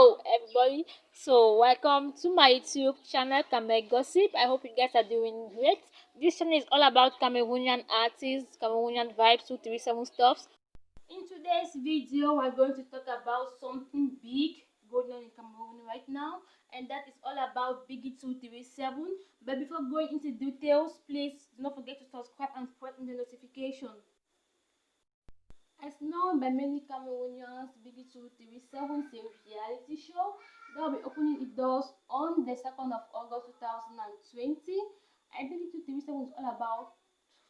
Hello everybody, so welcome to my YouTube channel Cameroon Gossip. I hope you guys are doing great. This channel is all about Cameroonian artists, Cameroonian vibes, 237 stuffs. In today's video, we're going to talk about something big going on in Cameroon right now, and that is all about Biggy 237. But before going into details, please do not forget to subscribe and press on the notification. As known by many Cameroonians, Biggie 237 is a reality show that will be opening its doors on the 2nd of August 2020. And Biggie 237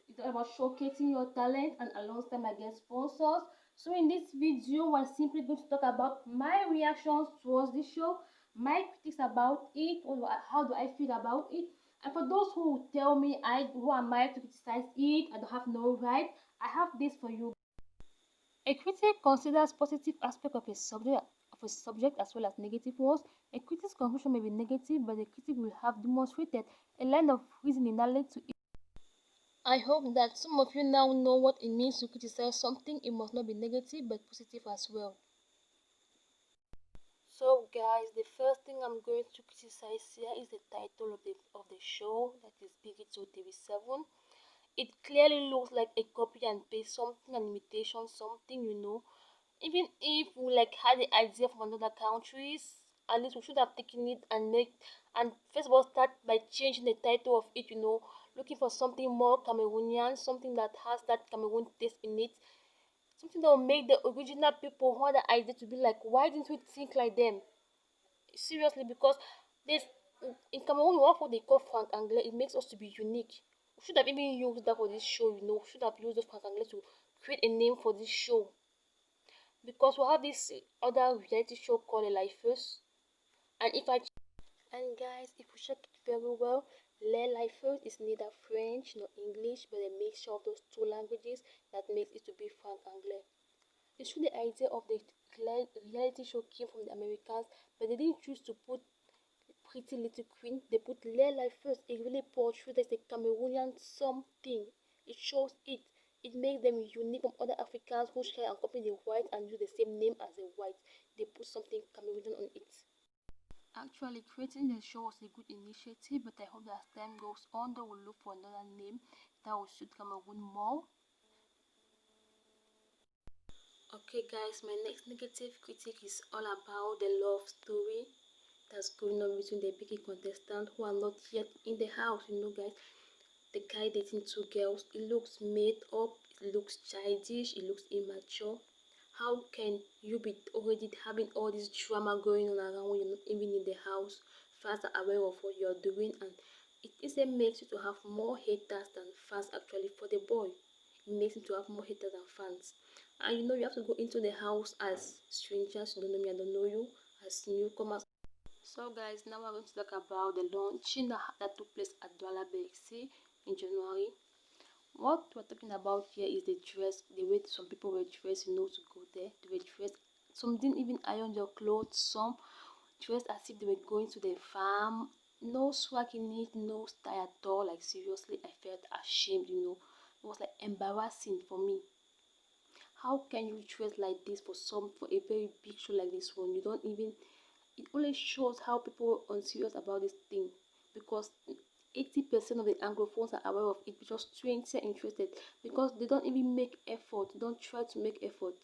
is all about showcasing your talent and alongside against sponsors. So in this video, we're simply going to talk about my reactions towards this show, my critics about it, how do I feel about it. And for those who tell me who am I to criticize it, I don't have no right, I have this for you. A critic considers positive aspects of a subject as well as negative ones. A critic's conclusion may be negative, but the critic will have demonstrated a line of reasoning that led to it. I hope that some of you now know what it means to criticize something. It must not be negative but positive as well. So guys, the first thing I'm going to criticize here is the title of the show, that is Biggie 237. It clearly looks like a copy and paste, something, an imitation, something. Even if we had the idea from another countries, at least we should have taken it and first of all start by changing the title of it. Looking for something more Cameroonian, something that has that Cameroon taste in it, something that will make the original people who had the idea to be like, why didn't we think like them? Seriously, because this in Cameroon, we have what they call franc anglais. It makes us to be unique. We should have even used that for this show. We should have used those franc anglais to create a name for this show, because we have this other reality show called a Lifers. And if I and guys, if you check it very well, Le Lifers is neither French nor English, but a mixture of those two languages that makes it to be franc anglais. It's true the idea of the reality show came from the Americans, but they didn't choose to put Pretty Little Queen. They put Le Lifers. It really portrays as a Cameroonian something. It shows it. It makes them unique from other Africans who share and copy the white and use the same name as the white. They put something Cameroonian on it. Actually, creating the show was a good initiative, but I hope that as time goes on, they will look for another name that will suit Cameroon more. Okay, guys, my next negative critic is all about the love story that's going on between the Biggie contestants who are not yet in the house. Guys, the guy dating two girls, it looks made up, it looks childish, it looks immature. How can you be already having all this drama going on around when you're not even in the house? Fans are aware of what you're doing, and it isn't makes you to have more haters than fans actually for the boy. It makes him to have more haters than fans. And you have to go into the house as strangers, you don't know me, I don't know you, as newcomers. So guys, now we're going to talk about the launching that took place at Douala BXC in January. What we're talking about here is the dress, the way some people were dressed, to go there. They were dressed, some didn't even iron their clothes, some dressed as if they were going to the farm. No swag in it, no style at all. Like seriously, I felt ashamed. It was like embarrassing for me. How can you dress like this for a very big show like this one? You don't even, it only shows how people are unserious about this thing, because 80% of the anglophones are aware of it, but just 20 are interested, because they don't even make effort, they don't try to make effort.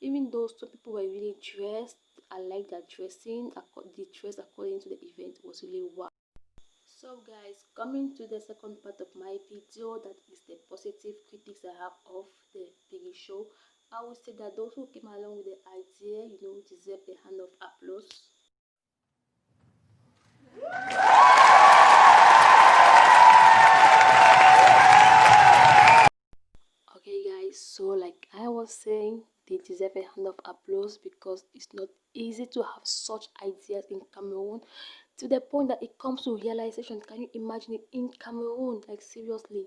Even though some people were really dressed, I like that dressing, the dress according to the event was really wow. So guys, coming to the second part of my video, that is the positive critics I have of the Biggie show. I would say that those who came along with the idea, deserve a hand of applause. Okay guys, so like I was saying, they deserve a hand of applause, because it's not easy to have such ideas in Cameroon, to the point that it comes to realization. Can you imagine it in Cameroon? Like seriously,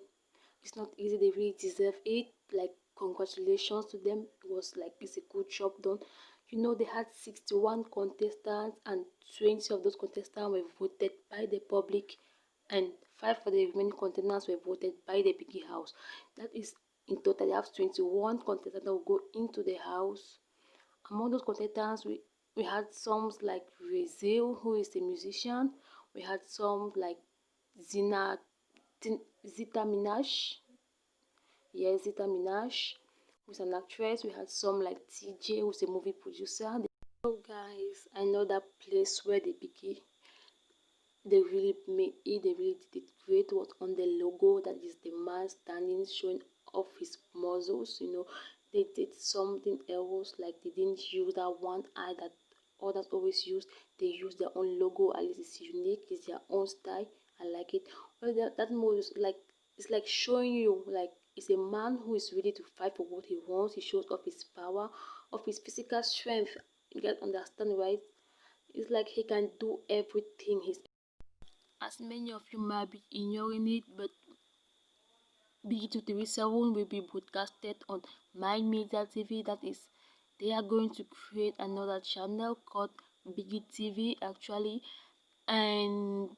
it's not easy. They really deserve it. Like congratulations to them. It's a good job done. They had 61 contestants, and 20 of those contestants were voted by the public, and 5 of the remaining contestants were voted by the Biggie house. That is, in total they have 21 contestants that will go into the house. Among those contestants, We had songs like Rezil, who is a musician. We had some like Zina Zita Minaj. Yes, Zita Minaj, who's an actress. We had some like TJ, who's a movie producer. So guys, I know that place where the Biggie they really made it, they really did it great. Was on the logo, that is the man standing showing off his muscles. They did something else, like they didn't use that one eye that others always use. They use their own logo. At least it's unique, it's their own style. I like it. Well, that move is like, it's like showing you like it's a man who is ready to fight for what he wants. He shows off his power, of his physical strength. You guys understand, right? It's like he can do everything. He's, as many of you might be ignoring it, but Biggie 237 will be broadcasted on My Media TV. That is, they are going to create another channel called Biggie TV actually, and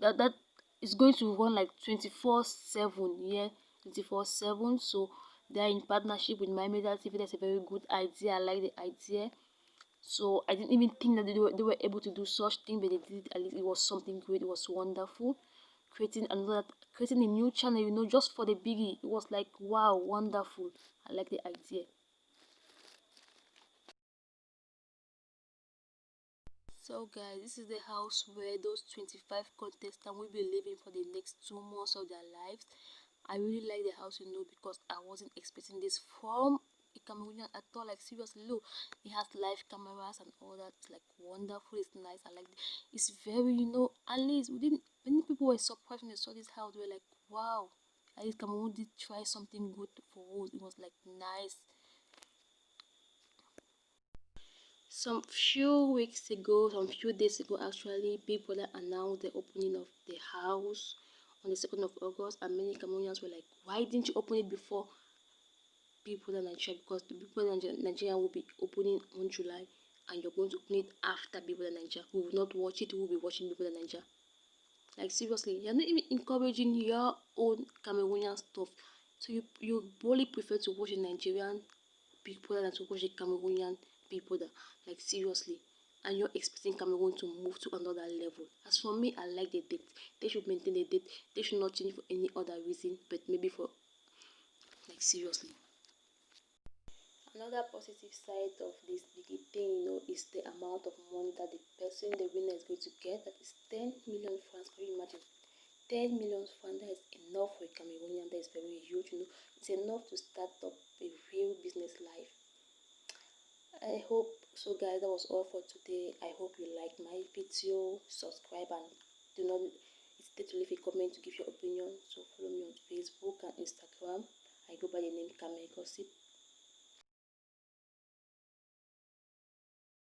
that is going to run like 24/7. Yeah, 24/7. So they are in partnership with My Media TV. That's a very good idea. I like the idea. So I didn't even think that they were able to do such thing, but they did. At least it was something great. It was wonderful. Creating a new channel, just for the Biggie. It was like wow, wonderful. I like the idea. So guys, this is the house where those 25 contestants will be living for the next 2 months of their lives. I really like the house, because I wasn't expecting this from a Cameroonian at all. Like seriously, look, it has live cameras and all that. It's like wonderful. It's nice. I like it. It's very, at least we didn't. Many people were surprised when they saw this house. They were like, wow, at least Cameroon did try something good for us. It was like nice. Some few days ago actually, Big Brother announced the opening of the house on the 2nd of August, and many Cameroonians were like, why didn't you open it before Big Brother Nigeria? Because the Big Brother Nigeria will be opening on July, and you're going to open it after Big Brother Nigeria. We will not watch it, we will be watching Big Brother Nigeria. Like seriously, you're not even encouraging your own Cameroonian stuff. So you boldly prefer to watch a Nigerian Big Brother than to watch a Cameroonian Big Brother. Like seriously. And you're expecting Cameroon to move to another level. As for me, I like the date. They should maintain the date. They should not change for any other reason, but maybe for, like seriously. Another positive side of this big thing, is the amount of money that the winner is going to get. That is 10 million francs. Can you imagine? 10 million francs, that is enough for a Cameroonian. That is very huge, It's enough to start up a real business life. I hope so, guys. That was all for today. I hope you liked my video. Subscribe and do not hesitate to leave a comment to give your opinion. So follow me on Facebook and Instagram. I go by the name Camerounaise.